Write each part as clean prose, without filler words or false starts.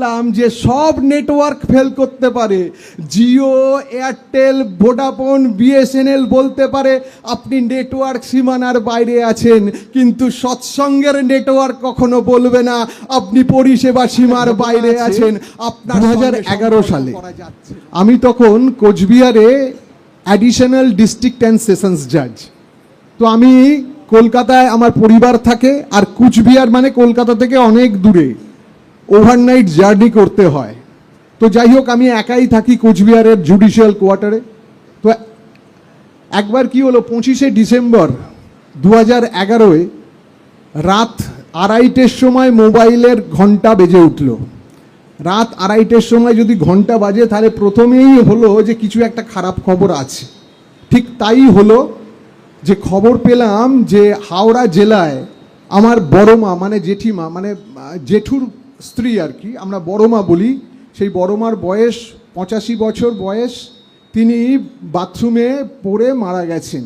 ভাবলাম যে সব নেটওয়ার্ক ফেল করতে পারে, জিও, এয়ারটেল, ভোডাফোন, বিএসএনএল বলতে পারে আপনি নেটওয়ার্ক সীমানার বাইরে আছেন, কিন্তু সৎসঙ্গের নেটওয়ার্ক কখনো বলবে না আপনি পরিষেবা সীমার বাইরে আছেন। আপনার 2011 সালে আমি তখন কোচবিহারে অ্যাডিশনাল ডিস্ট্রিক্ট অ্যান্ড সেশনস জাজ। তো আমি কলকাতায় আমার পরিবার থাকে, আর কুচবিহার মানে কলকাতা থেকে অনেক দূরে, ওভারনাইট জার্নি করতে হয়। তো যাই হোক, আমি একাই থাকি কোচবিহারের জুডিশিয়াল কোয়ার্টারে। তো একবার কি হলো, 25শে ডিসেম্বর 2011 রাত 2:30টার সময় মোবাইলের ঘন্টা বেজে উঠল। রাত 2:30টার সময় যদি ঘন্টা বাজে তাহলে প্রথমেই হলো যে কিছু একটা খারাপ খবর আছে। ঠিক তাই হলো যে খবর পেলাম যে হাওড়া জেলায় আমার বড় মা, মানে জেঠিমা, মানে জেঠুর স্ত্রী আর কি, আমরা বড় মা বলি, সেই বড় মার বয়স 85 বছর বয়স, তিনি বাথরুমে পড়ে মারা গেছেন।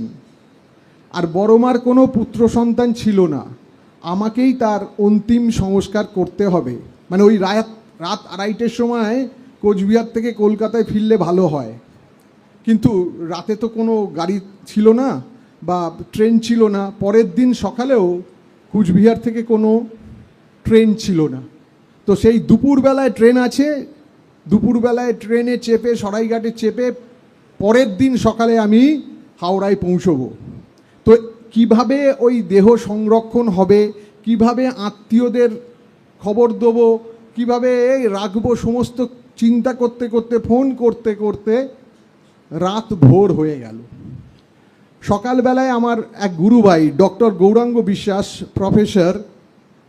আর বড় মার কোনো পুত্র সন্তান ছিল না, আমাকেই তার অন্তিম সংস্কার করতে হবে। মানে ওই রাত 2:30টার সময় কোচবিহার থেকে কলকাতায় ফিরলে ভালো হয়, কিন্তু রাতে তো কোনো গাড়ি ছিল না বা ট্রেন ছিল না। পরের দিন সকালেও কুচবিহার থেকে কোনো ট্রেন ছিল না। তো সেই দুপুরবেলায় ট্রেন আছে, দুপুরবেলায় ট্রেনে চেপে, সরাইঘাটে চেপে পরের দিন সকালে আমি হাওড়ায় পৌঁছবো। তো কিভাবে ওই দেহ সংরক্ষণ হবে, কিভাবে আত্মীয়দের খবর দেবো, কিভাবে রাখবো, সমস্ত চিন্তা করতে করতে, ফোন করতে করতে রাত ভোর হয়ে গেল। সকালবেলায় আমার এক গুরু ভাই ডক্টর গৌরাঙ্গ বিশ্বাস প্রফেসর,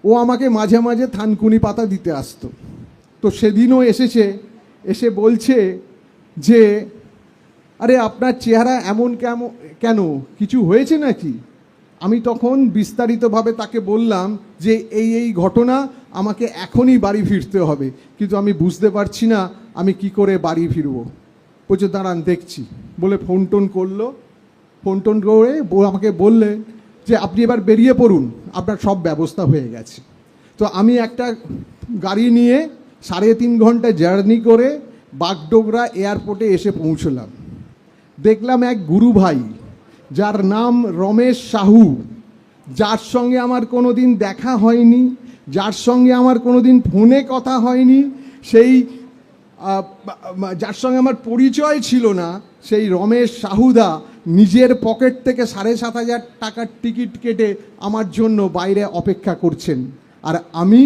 ও আমাকে মাঝে মাঝে থানকুনি পাতা দিতে আসতো। তো সেদিনও এসেছে, এসে বলছে যে আরে আপনার চেহারা এমন কেন, কিছু হয়েছে নাকি? আমি তখন বিস্তারিতভাবে তাকে বললাম যে এই ঘটনা, আমাকে এখনই বাড়ি ফিরতে হবে, কিন্তু আমি বুঝতে পারছি না আমি কি করে বাড়ি ফিরবো। বলছে দাঁড়ান দেখছি, বলে ফোন টোন করলো। ফোন টোন করে আমাকে বললেন যে আপনি এবার বেরিয়ে পড়ুন, আপনার সব ব্যবস্থা হয়ে গেছে। তো আমি একটা গাড়ি নিয়ে 3.5 ঘন্টা জার্নি করে বাগডোগরা এয়ারপোর্টে এসে পৌঁছলাম। দেখলাম এক গুরু ভাই, যার নাম রমেশ সাহু, যার সঙ্গে আমার কোনো দিন দেখা হয়নি, যার সঙ্গে আমার কোনো দিন ফোনে কথা হয়নি, সেই যার সঙ্গে আমার পরিচয় ছিল না, সেই রমেশ সাহুদা নিজের পকেট থেকে 7,500 টাকার টিকিট কেটে আমার জন্য বাইরে অপেক্ষা করছেন। আর আমি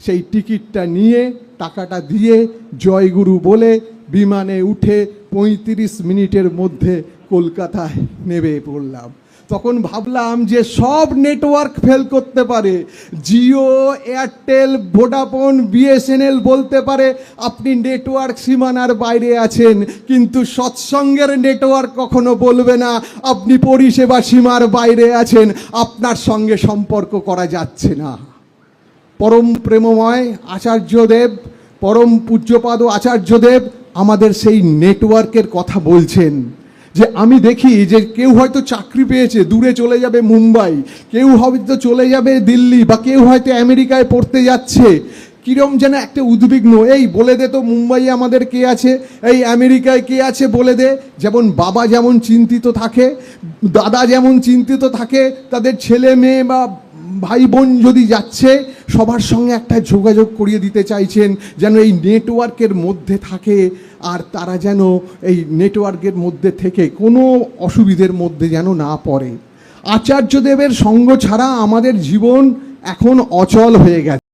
সেই টিকিটটা নিয়ে, টাকাটা দিয়ে, জয়গুরু বলে বিমানে উঠে 35 মিনিটের মধ্যে কলকাতায় নেমে পড়লাম। তখন ভাবলাম যে সব নেটওয়ার্ক ফেল করতে পারে, জিও, এয়ারটেল, ভোডাফোন, বিএসএনএল বলতে পারে আপনি নেটওয়ার্ক সীমানার বাইরে আছেন, কিন্তু সৎসঙ্গের নেটওয়ার্ক কখনো বলবে না আপনি পরিষেবা সীমার বাইরে আছেন, আপনার সঙ্গে সম্পর্ক করা যাচ্ছে না। পরম প্রেমময় আচার্যদেব, পরম পূজ্যপাদ আচার্যদেব আমাদের সেই নেটওয়ার্কের কথা বলছেন। যে আমি দেখি যে কেউ হয়তো চাকরি পেয়েছে, দূরে চলে যাবে মুম্বাই, কেউ হয়তো চলে যাবে দিল্লি, বা কেউ হয়তো আমেরিকায় পড়তে যাচ্ছে। কিরম যেন একটা উদ্বিগ্ন, এই বলে দে তো মুম্বাইয়ে আমাদের কে আছে, এই আমেরিকায় কে আছে বলে দে। যেমন বাবা যেমন চিন্তিত থাকে, দাদা যেমন চিন্তিত থাকে, তাদের ছেলে মেয়ে বা ভাই বোন যদি যাচ্ছে, সবার সঙ্গে একটা যোগাযোগ করিয়ে দিতে চাইছেন, যেন এই নেটওয়ার্কের মধ্যে থাকে, আর তারা যেন এই নেটওয়ার্কের মধ্যে থেকে কোনো অসুবিধের মধ্যে যেন না পড়ে। আচার্যদেবের সঙ্গ ছাড়া আমাদের জীবন এখন অচল হয়ে গেছে।